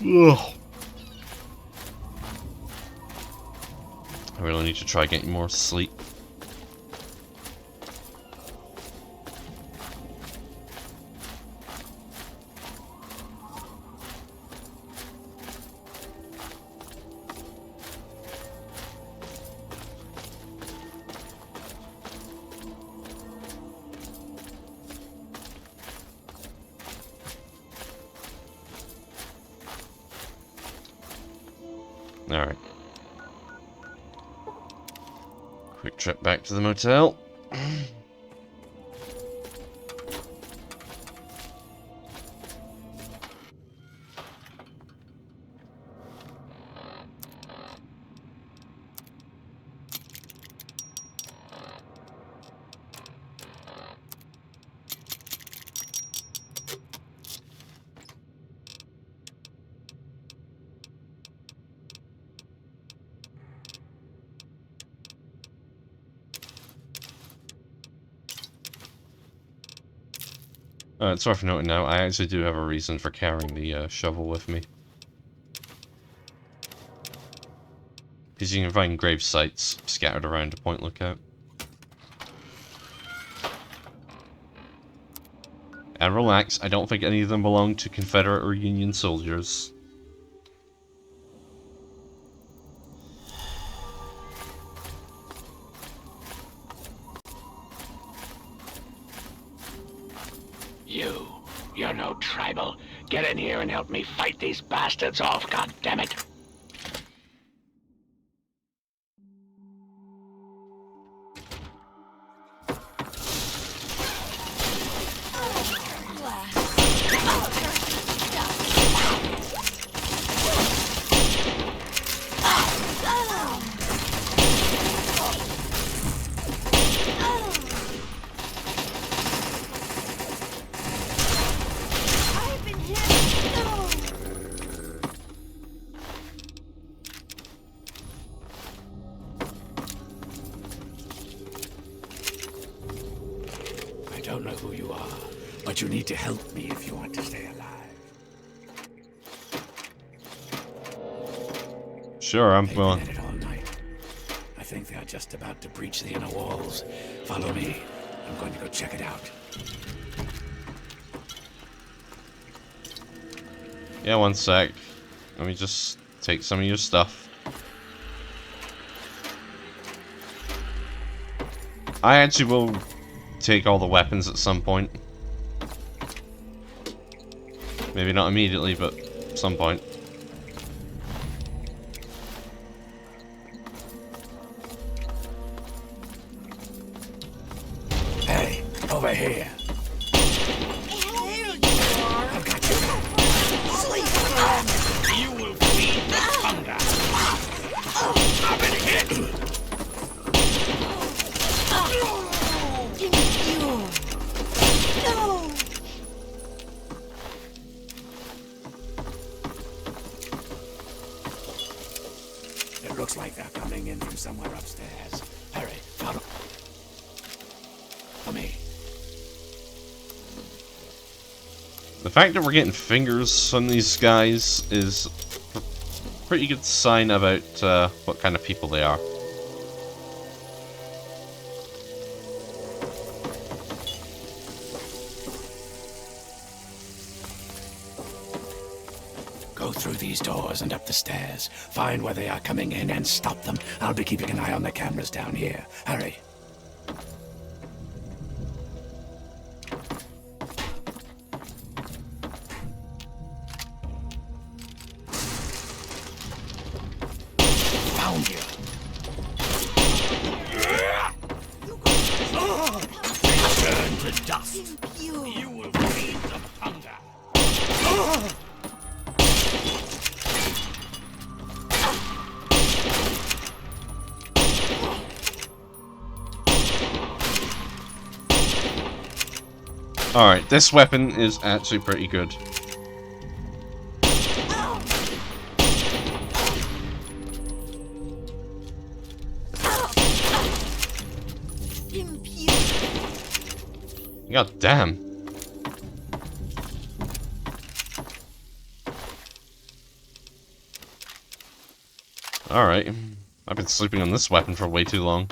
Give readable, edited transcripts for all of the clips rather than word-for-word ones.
Ugh. I really need to try getting more sleep. Alright. Quick trip back to the motel. It's worth noting now, I actually do have a reason for carrying the shovel with me. Because you can find grave sites scattered around a point lookout. And relax, I don't think any of them belong to Confederate or Union soldiers. You're no tribal. Get in here and help me fight these bastards off, goddammit. I don't know who you are, but you need to help me if you want to stay alive. Sure, I'm They've willing. been at it all night. I think they are just about to breach the inner walls. Follow me. I'm going to go check it out. Yeah, one sec. Let me just take some of your stuff. I actually will take all the weapons at some point. Maybe not immediately, but at some point. Hey, over here. I've got you. You will feed the hunger. I've been hit. It looks like they're coming in from somewhere upstairs. Hurry, follow me. The fact that we're getting fingers on these guys is a pretty good sign about what kind of people they are. Go through these doors and up the stairs. Find where they are coming in and stop them. I'll be keeping an eye on the cameras down here. Hurry. Found you. Return to dust. You will feed the hunger. Alright, this weapon is actually pretty good. God damn. Alright. I've been sleeping on this weapon for way too long.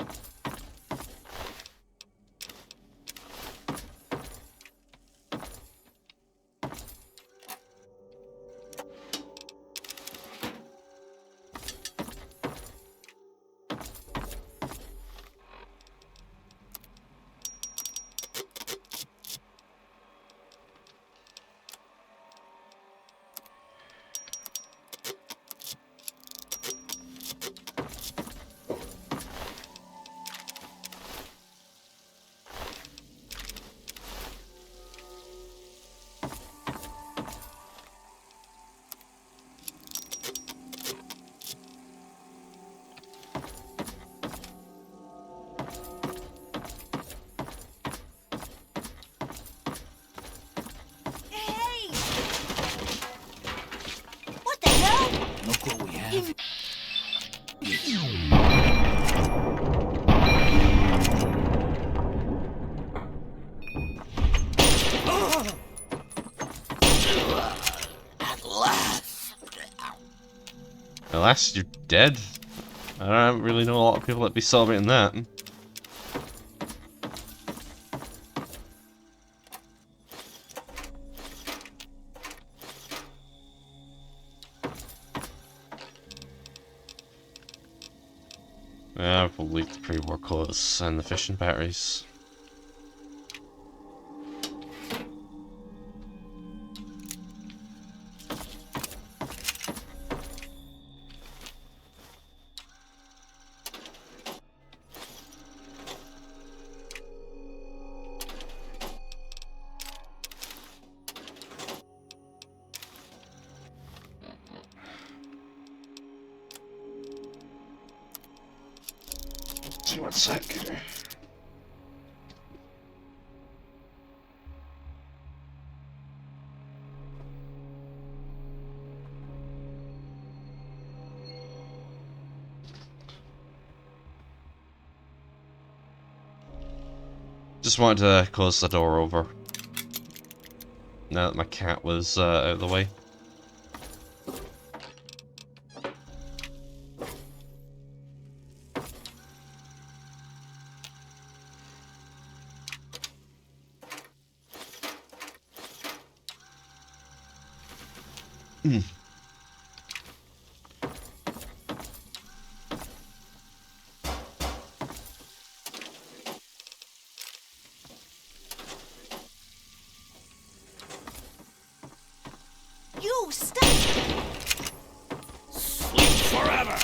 Look what we have. At last. At last, you're dead? I don't really know a lot of people that'd be celebrating that. Yeah, we'll leave the pre-war clothes and the fishing batteries. See what's that good. Just wanted to close the door over. Now that my cat was out of the way. You stop! Sleep forever.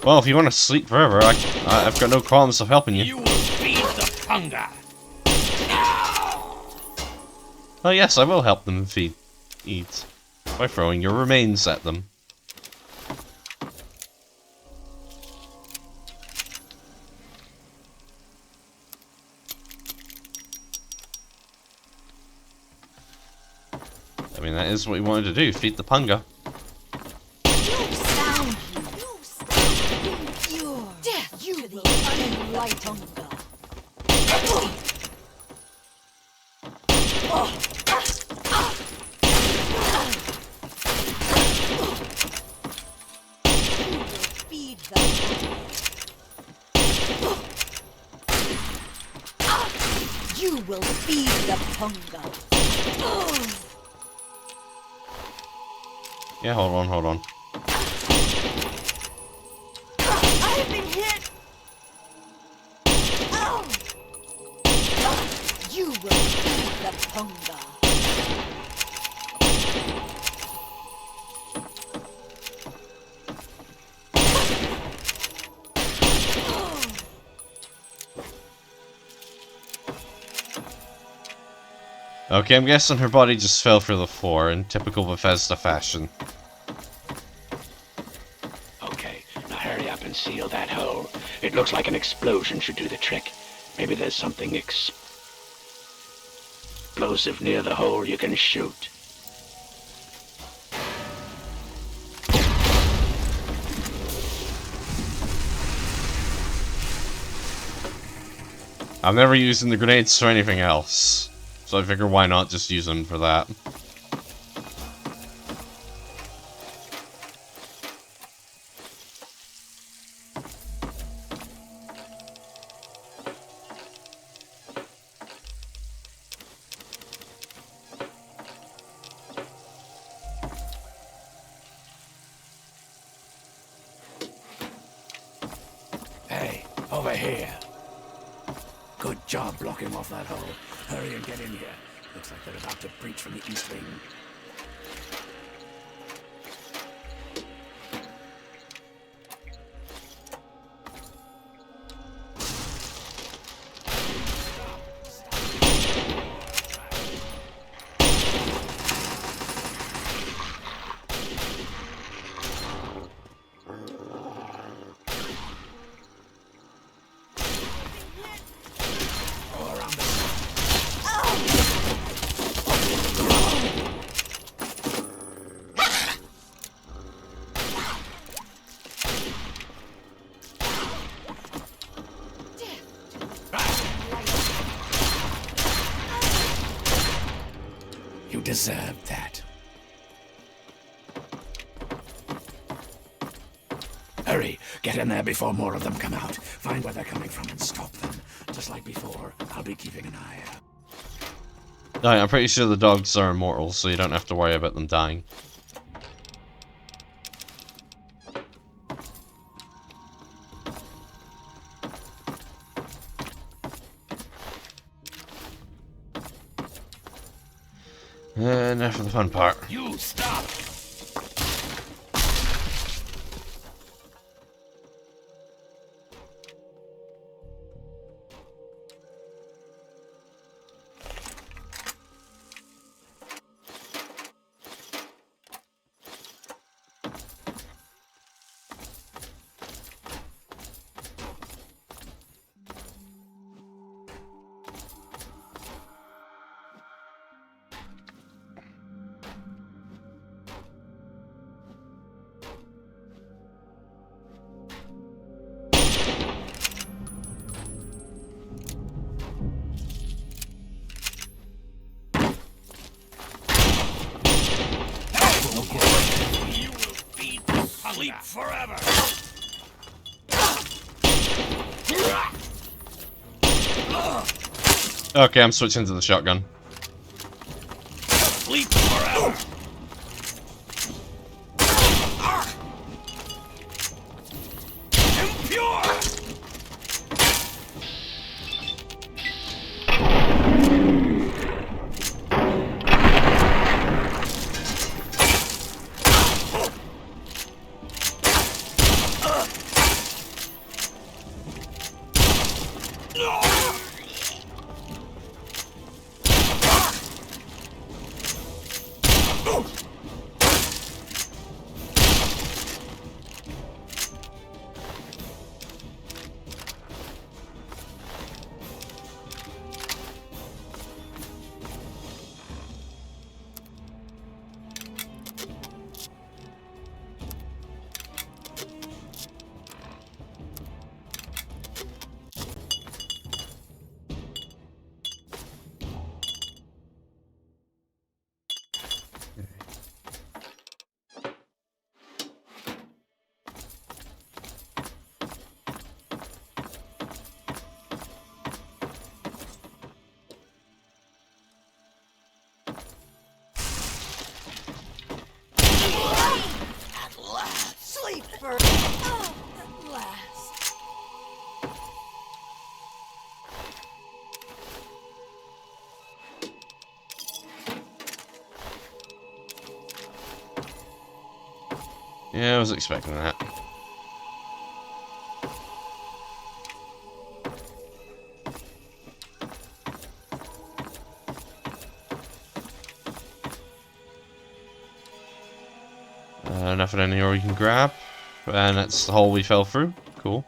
Well, if you want to sleep forever, I've got no qualms of helping you. You will feed the hunger. Oh yes, I will help them eat by throwing your remains at them. I mean, that is what we wanted to do, feed the punga. Your death you to the unlight hunger. Feed them. You will feed the hunger. Yeah, hold on. I've been hit. Oh. You will feed the hunger. Okay, I'm guessing her body just fell through the floor in typical Bethesda fashion. Okay, now hurry up and seal that hole. It looks like an explosion should do the trick. Maybe there's something explosive near the hole you can shoot. I'm never using the grenades for anything else, so I figure why not just use them for that. here. Good job blocking off that hole. Hurry and get in here. Looks like they're about to breach from the east wing. You deserved that. Hurry, get in there before more of them come out. Find where they're coming from and stop them. Just like before, I'll be keeping an eye out. Right, I'm pretty sure the dogs are immortal, so you don't have to worry about them dying. Now for the fun part. You stop! You will be asleep forever! Okay, I'm switching to the shotgun. Sleep forever! Impure! Sleep first. Oh, at last. Yeah, I was expecting that. Nothing in here we can grab. And that's the hole we fell through. Cool.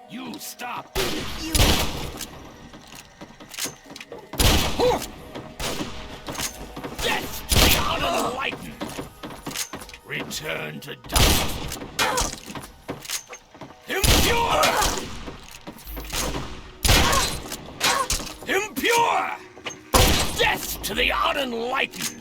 You stop! You Death to the unenlightened! Return to dust! Impure! Impure! Death to the unenlightened!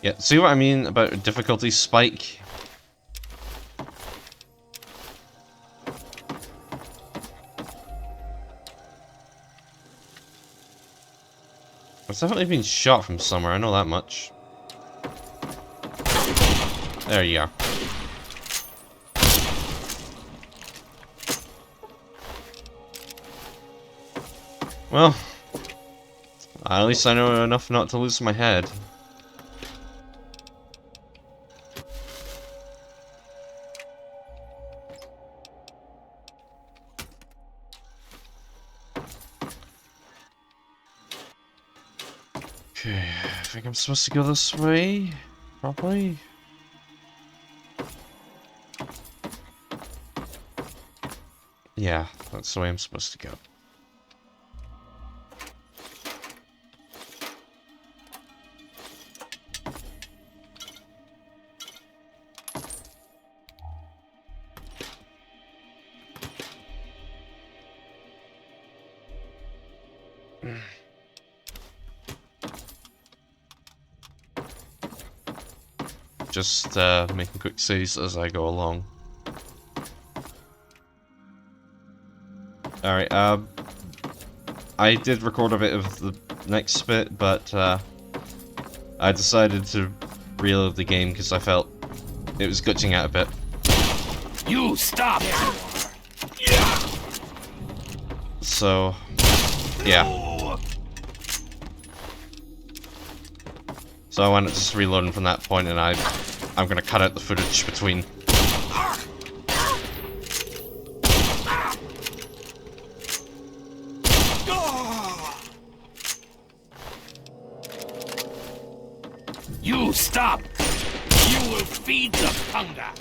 Yeah, see what I mean about a difficulty spike? definitely been shot from somewhere, I know that much. There you are. Well, at least I know enough not to lose my head. Okay, I think I'm supposed to go this way, probably. Yeah, that's the way I'm supposed to go. Just making quick saves as I go along. Alright, I did record a bit of the next bit, but I decided to reload the game because I felt it was glitching out a bit. You stop! So, yeah. So I wanted to just reloading from that point, and I'm gonna cut out the footage between. You stop! You will feed the hunger!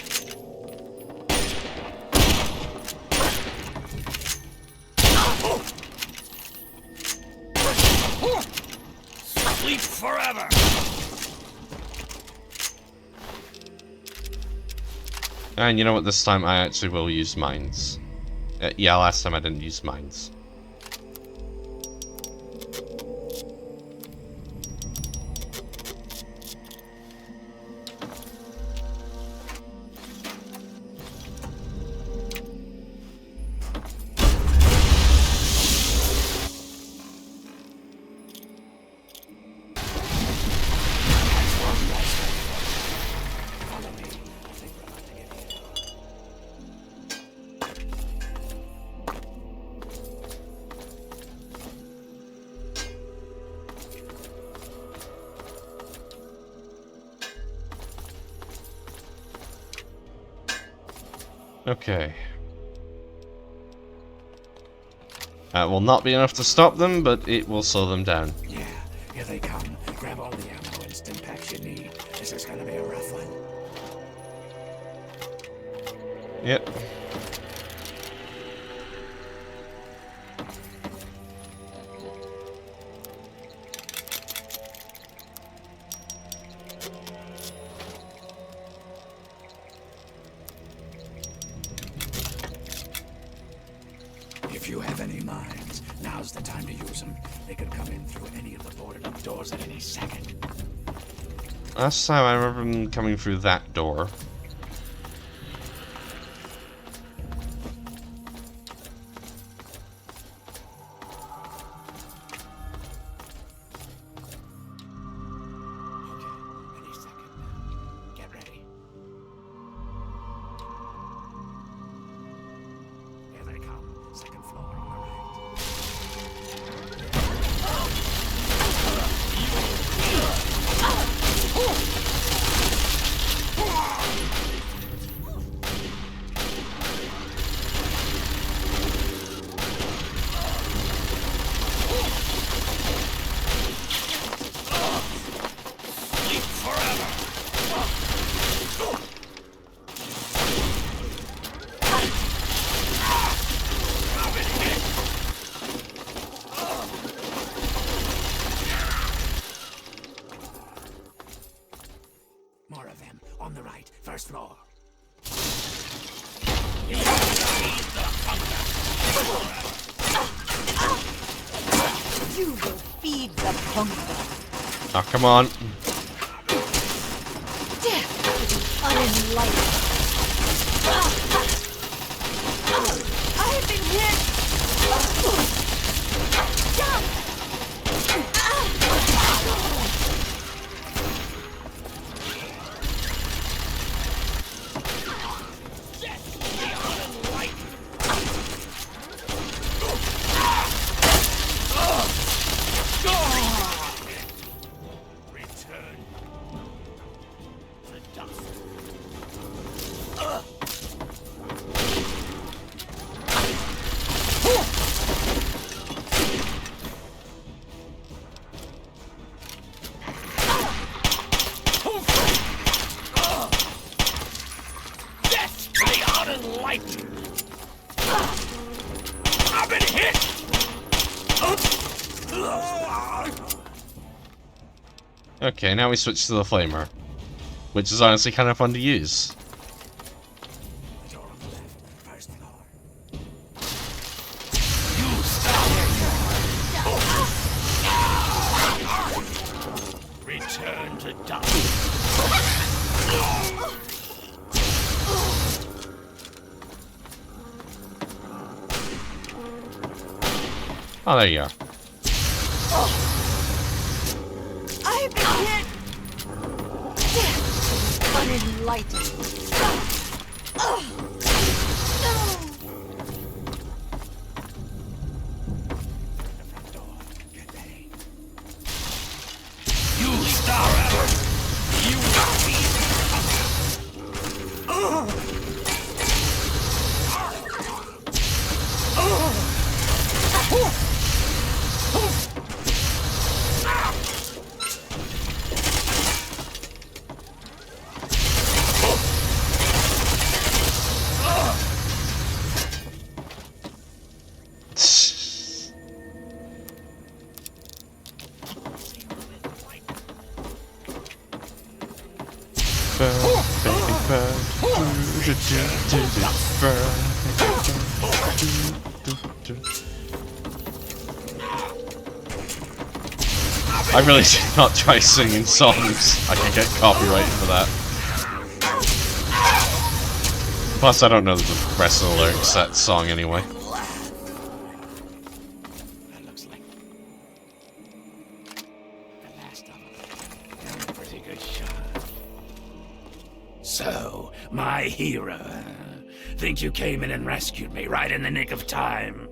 Sleep forever! And you know what, this time I actually will use mines. Yeah, last time I didn't use mines. Okay. That will not be enough to stop them, but it will slow them down. Yeah, here they come. Grab all the ammo and stim packs you need. This is gonna be a rough one. Yep. If you have any mines, now's the time to use them. They could come in through any of the boarded up doors at any second. Last time I remember them coming through that door. Any second now. Get ready. Here they come. Second floor on the right. Sleep forever. More of them on the right, first floor. You will feed the hunger. Oh, come on. Death to the unenlightened. I have been hit. Jump! Okay, now we switch to the flamer, which is honestly kind of fun to use. Door on the left, first floor. You return to dust. Oh, there you are. I've been hit. Damn. Unenlightened. No. You star you I really should not try singing songs. I could get copyrighted for that. Plus, I don't know the rest of the lyrics to that song anyway. That looks like the last of them. A pretty good shot. So, my hero. Think you came in and rescued me right in the nick of time?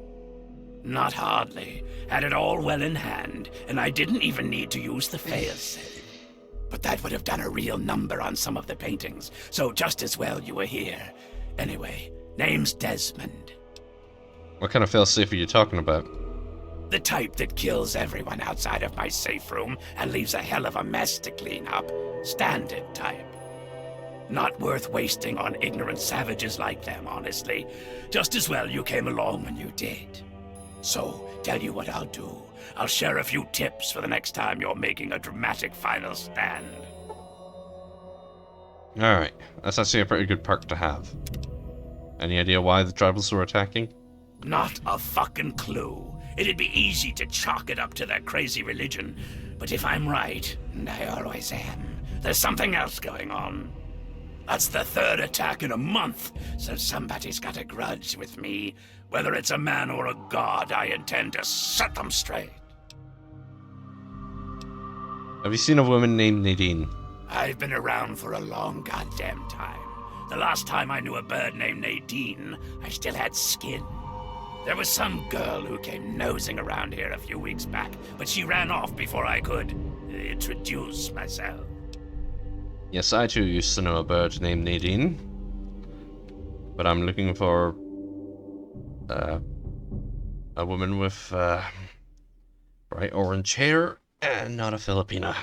Not hardly. Had it all well in hand, and I didn't even need to use the failsafe. But that would have done a real number on some of the paintings, so just as well you were here. Anyway, name's Desmond. What kind of failsafe are you talking about? The type that kills everyone outside of my safe room and leaves a hell of a mess to clean up. Standard type. Not worth wasting on ignorant savages like them, honestly. Just as well you came along when you did. So, tell you what I'll do. I'll share a few tips for the next time you're making a dramatic final stand. Alright, that's actually a pretty good perk to have. Any idea why the tribals were attacking? Not a fucking clue. It'd be easy to chalk it up to their crazy religion. But if I'm right, and I always am, there's something else going on. That's the third attack in a month, so somebody's got a grudge with me. Whether it's a man or a god, I intend to set them straight. Have you seen a woman named Nadine? I've been around for a long goddamn time. The last time I knew a bird named Nadine, I still had skin. There was some girl who came nosing around here a few weeks back, but she ran off before I could introduce myself. Yes, I too used to know a bird named Nadine. But I'm looking for a woman with bright orange hair and not a Filipina.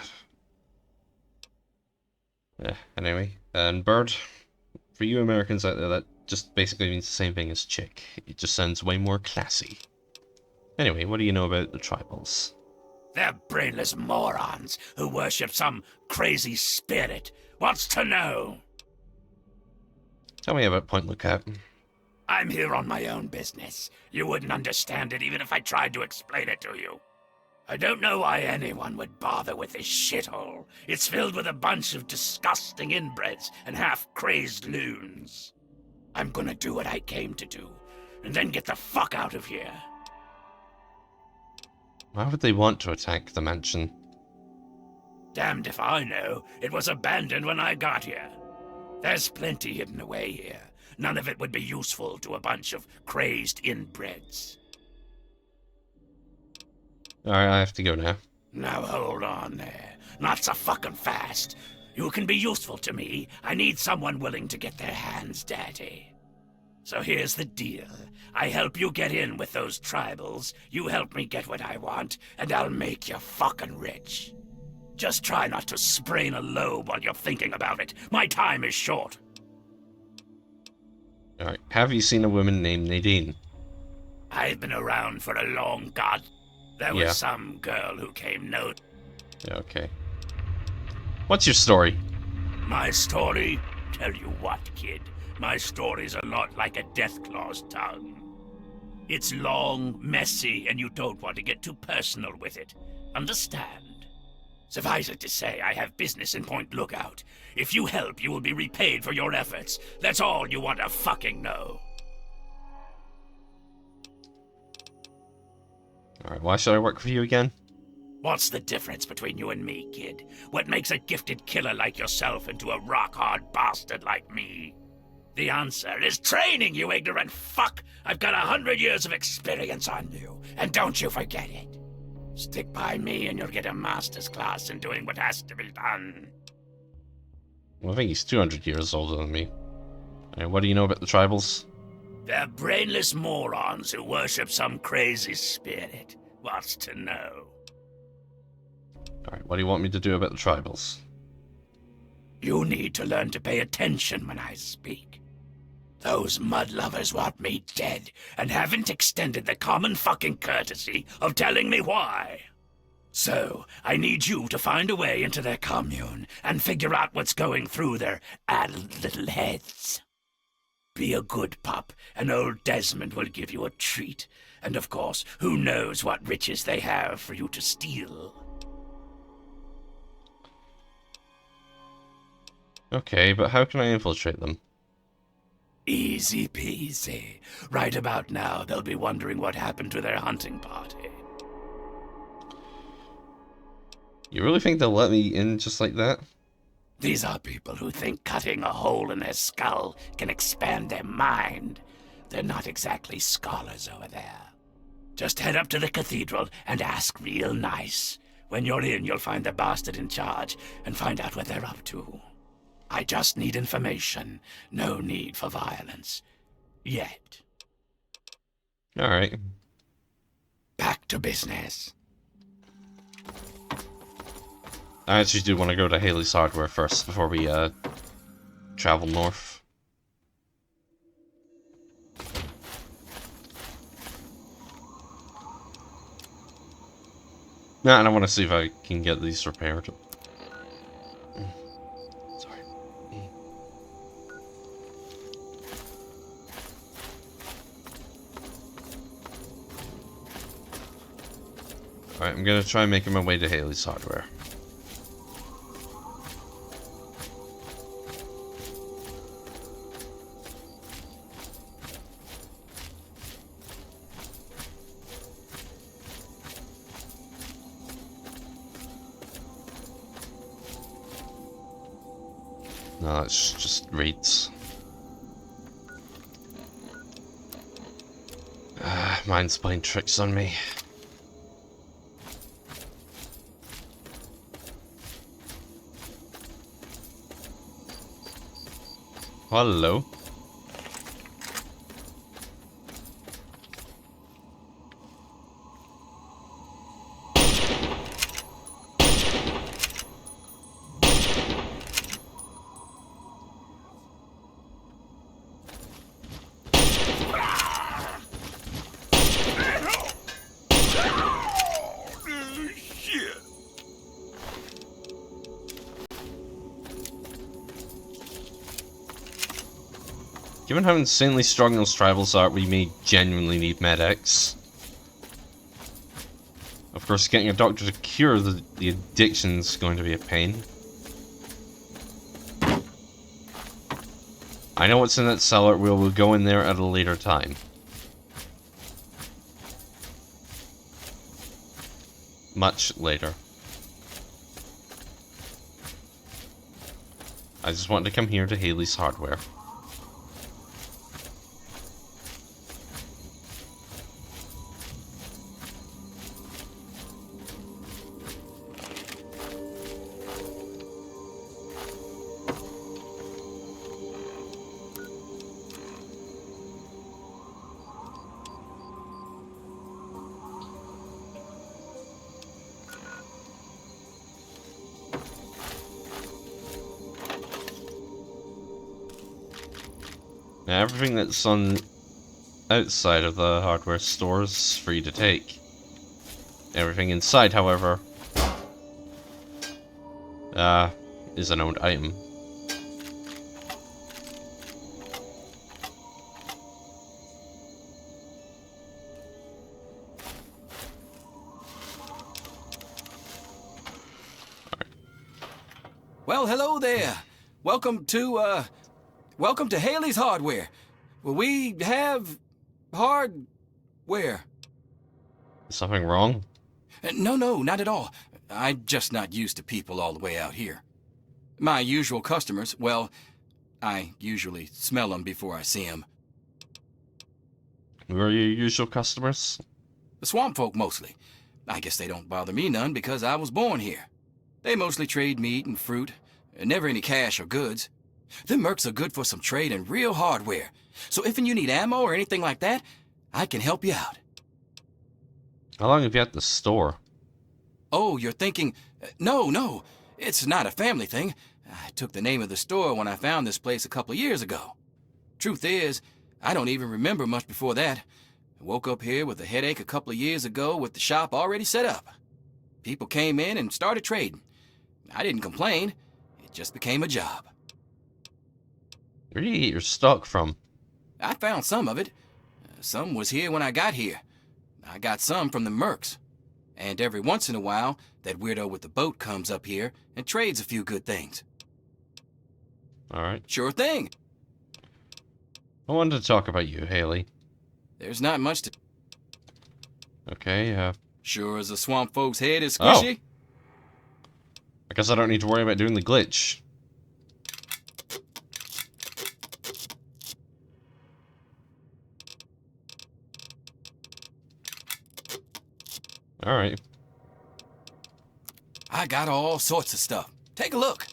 Yeah, anyway. And bird, for you Americans out there, that just basically means the same thing as chick. It just sounds way more classy. Anyway, what do you know about the tribals? They're brainless morons who worship some crazy spirit. Wants to know? Tell me about Point Lookout. I'm here on my own business. You wouldn't understand it even if I tried to explain it to you. I don't know why anyone would bother with this shithole. It's filled with a bunch of disgusting inbreds and half-crazed loons. I'm gonna do what I came to do, and then get the fuck out of here. Why would they want to attack the mansion? Damned if I know. It was abandoned when I got here. There's plenty hidden away here. None of it would be useful to a bunch of crazed inbreds. Alright, I have to go now. Now hold on there. Not so fucking fast. You can be useful to me. I need someone willing to get their hands dirty. So here's the deal. I help you get in with those tribals, you help me get what I want, and I'll make you fucking rich. Just try not to sprain a lobe while you're thinking about it. My time is short. Alright, have you seen a woman named Nadine? I've been around for a long god. There was Yeah. some girl who came Yeah, okay. What's your story? My story? Tell you what, kid. My story's a lot like a Deathclaw's tongue. It's long, messy, and you don't want to get too personal with it. Understand? Suffice it to say, I have business in Point Lookout. If you help, you will be repaid for your efforts. That's all you want to fucking know. Alright, why should I work for you again? What's the difference between you and me, kid? What makes a gifted killer like yourself into a rock-hard bastard like me? The answer is training, you ignorant fuck! I've got 100 years of experience on you, and don't you forget it. Stick by me and you'll get a master's class in doing what has to be done. Well, I think he's 200 years older than me. And what do you know about the tribals? They're brainless morons who worship some crazy spirit. What's to know? Alright, what do you want me to do about the tribals? You need to learn to pay attention when I speak. Those mud lovers want me dead and haven't extended the common fucking courtesy of telling me why. So, I need you to find a way into their commune and figure out what's going through their addled little heads. Be a good pup, and old Desmond will give you a treat. And of course, who knows what riches they have for you to steal. Okay, but how can I infiltrate them? Easy peasy. Right about now, they'll be wondering what happened to their hunting party. You really think they'll let me in just like that? These are people who think cutting a hole in their skull can expand their mind. They're not exactly scholars over there. Just head up to the cathedral and ask real nice. When you're in, you'll find the bastard in charge and find out what they're up to. I just need information. No need for violence. Yet. Alright. Back to business. I actually do want to go to Haley's Hardware first before we travel north. Nah, and I want to see if I can get these repaired. Sorry. Alright, I'm gonna try making my way to Haley's Hardware. No, it's just raids. Mine's playing tricks on me. Hello. Given how insanely strong those tribals are, we may genuinely need medics. Of course, getting a doctor to cure the addiction's going to be a pain. I know what's in that cellar, we'll go in there at a later time. Much later. I just wanted to come here to Haley's Hardware. Now, everything that's on outside of the hardware store is free to take. Everything inside, however, is an owned item. Well, hello there. Welcome to Haley's Hardware. Well, we have hardware. Is something wrong? No, not at all. I'm just not used to people all the way out here. My usual customers, well, I usually smell them before I see them. Who are your usual customers? The swamp folk mostly. I guess they don't bother me none because I was born here. They mostly trade meat and fruit, never any cash or goods. Them mercs are good for some trade and real hardware. So if you need ammo or anything like that, I can help you out. How long have you had the store? Oh, you're thinking... No, it's not a family thing. I took the name of the store when I found this place a couple of years ago. Truth is, I don't even remember much before that. I woke up here with a headache a couple of years ago with the shop already set up. People came in and started trading. I didn't complain. It just became a job. Where do you get your stock from? I found some of it. Some was here when I got here. I got some from the mercs. And every once in a while, that weirdo with the boat comes up here and trades a few good things. Alright. Sure thing. I wanted to talk about you, Haley. There's not much to... Okay, Sure as a swamp folk's head is squishy. I guess I don't need to worry about doing the glitch. Alright. I got all sorts of stuff. Take a look.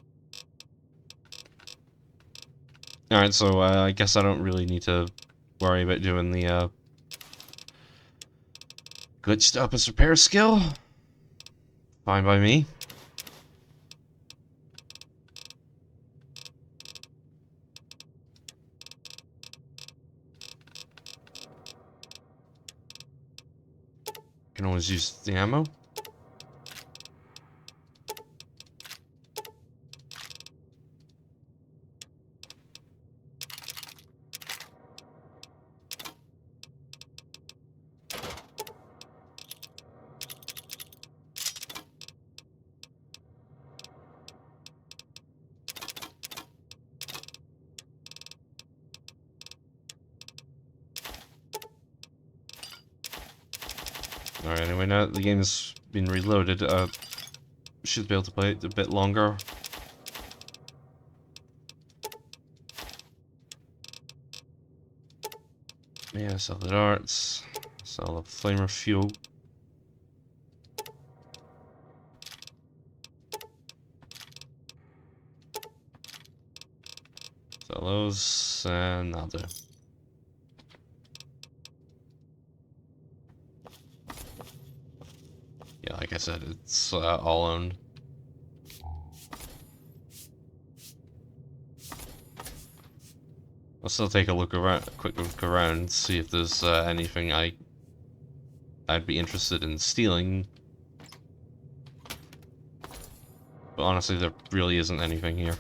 Alright, so I guess I don't really need to worry about doing the glitched up as repair skill. Fine by me. Can always use the ammo. Alright, anyway, now that the game's been reloaded, should be able to play it a bit longer. Yeah, sell the darts, sell the flamer fuel. Sell those, and that'll do. Yeah, like I said, it's all owned. I'll still take a look around, quick look around, see if there's anything I'd be interested in stealing. But honestly, there really isn't anything here.